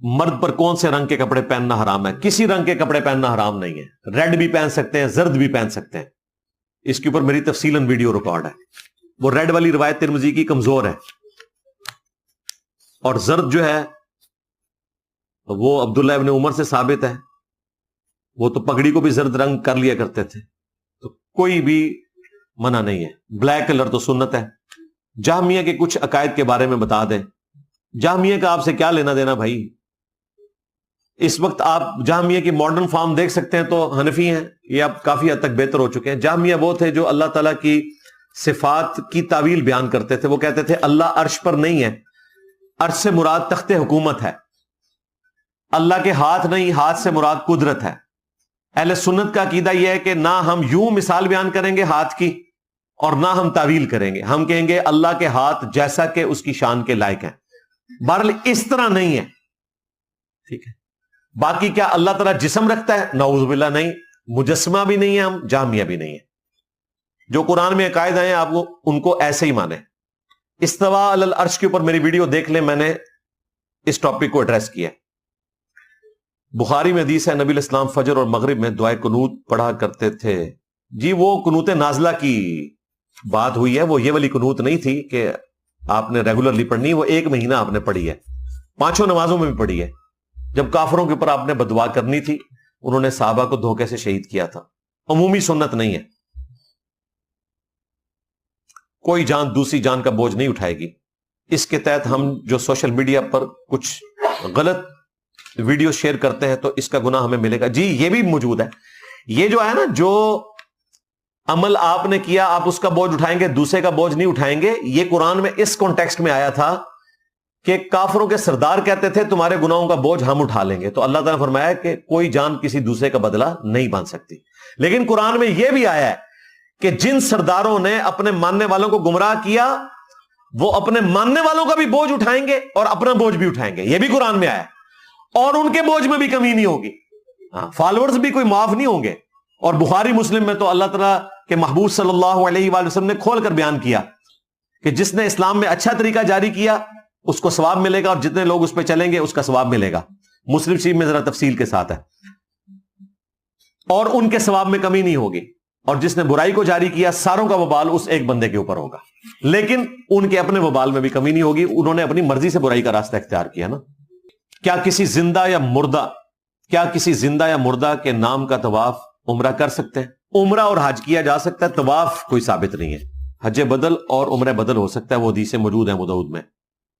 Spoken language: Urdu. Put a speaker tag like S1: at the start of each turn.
S1: مرد پر کون سے رنگ کے کپڑے پہننا حرام ہے؟ کسی رنگ کے کپڑے پہننا حرام نہیں ہے. ریڈ بھی پہن سکتے ہیں, زرد بھی پہن سکتے ہیں. اس کے اوپر میری تفصیلاً ویڈیو ریکارڈ ہے. وہ ریڈ والی روایت ترمذی کی کمزور ہے, اور زرد جو ہے وہ عبداللہ ابن عمر سے ثابت ہے. وہ تو پگڑی کو بھی زرد رنگ کر لیا کرتے تھے, تو کوئی بھی منع نہیں ہے. بلیک کلر تو سنت ہے. جہمیہ کے کچھ عقائد کے بارے میں بتا دیں. جہمیہ کا آپ سے کیا لینا دینا بھائی؟ اس وقت آپ جہمیہ کی ماڈرن فارم دیکھ سکتے ہیں تو حنفی ہیں, یہ اب کافی حد تک بہتر ہو چکے ہیں. جہمیہ وہ تھے جو اللہ تعالیٰ کی صفات کی تعویل بیان کرتے تھے. وہ کہتے تھے اللہ عرش پر نہیں ہے, عرش سے مراد تخت حکومت ہے. اللہ کے ہاتھ نہیں, ہاتھ سے مراد قدرت ہے. اہل سنت کا عقیدہ یہ ہے کہ نہ ہم یوں مثال بیان کریں گے ہاتھ کی, اور نہ ہم تعویل کریں گے. ہم کہیں گے اللہ کے ہاتھ جیسا کہ اس کی شان کے لائق ہیں. بہرحال اس طرح نہیں ہے, ٹھیک ہے. باقی کیا اللہ تعالیٰ جسم رکھتا ہے؟ نعوذ باللہ نہیں. مجسمہ بھی نہیں ہے, ہم جہمیہ بھی نہیں ہے. جو قرآن میں عقائد آئے ہیں آپ وہ ان کو ایسے ہی مانیں. استوا علی العرش کے اوپر میری ویڈیو دیکھ لیں, میں نے اس ٹاپک کو ایڈریس کیا. بخاری میں حدیث ہے نبی علیہ السلام فجر اور مغرب میں دعائے قنوت پڑھا کرتے تھے. جی وہ قنوت نازلہ کی بات ہوئی ہے, وہ یہ والی قنوت نہیں تھی کہ آپ نے ریگولرلی پڑھنی. وہ 1 مہینہ آپ نے پڑھی ہے, 5 نمازوں میں بھی پڑھی ہے. جب کافروں کے اوپر آپ نے بددعا کرنی تھی, انہوں نے صحابہ کو دھوکے سے شہید کیا تھا. عمومی سنت نہیں ہے. کوئی جان دوسری جان کا بوجھ نہیں اٹھائے گی. اس کے تحت ہم جو سوشل میڈیا پر کچھ غلط ویڈیو شیئر کرتے ہیں تو اس کا گناہ ہمیں ملے گا. جی یہ بھی موجود ہے. یہ جو ہے نا, جو عمل آپ نے کیا آپ اس کا بوجھ اٹھائیں گے, دوسرے کا بوجھ نہیں اٹھائیں گے. یہ قرآن میں اس کانٹیکسٹ میں آیا تھا کہ کافروں کے سردار کہتے تھے تمہارے گناہوں کا بوجھ ہم اٹھا لیں گے. تو اللہ تعالیٰ نے فرمایا کہ کوئی جان کسی دوسرے کا بدلہ نہیں باندھ سکتی. لیکن قرآن میں یہ بھی آیا ہے کہ جن سرداروں نے اپنے ماننے والوں کو گمراہ کیا وہ اپنے ماننے والوں کا بھی بوجھ اٹھائیں گے اور اپنا بوجھ بھی اٹھائیں گے. یہ بھی قرآن میں آیا ہے, اور ان کے بوجھ میں بھی کمی نہیں ہوگی. فالوورز بھی کوئی معاف نہیں ہوں گے. اور بخاری مسلم میں تو اللہ تعالیٰ کے محبوب صلی اللہ علیہ وآلہ وسلم نے کھول کر بیان کیا کہ جس نے اسلام میں اچھا طریقہ جاری کیا اس کو ثواب ملے گا, اور جتنے لوگ اس پہ چلیں گے اس کا ثواب ملے گا. مسلم شریف میں ذرا تفصیل کے ساتھ ہے. اور ان کے ثواب میں کمی نہیں ہوگی. اور جس نے برائی کو جاری کیا ساروں کا وبال اس ایک بندے کے اوپر ہوگا, لیکن ان کے اپنے وبال میں بھی کمی نہیں ہوگی. انہوں نے اپنی مرضی سے برائی کا راستہ اختیار کیا نا. کیا کسی زندہ یا مردہ کے نام کا طواف عمرہ کر سکتے ہیں؟ عمرہ اور حج کیا جا سکتا ہے, طواف کوئی ثابت نہیں ہے. حج بدل اور عمرہ بدل ہو سکتا ہے, وہ حدیثیں موجود ہیں ابو داؤد میں.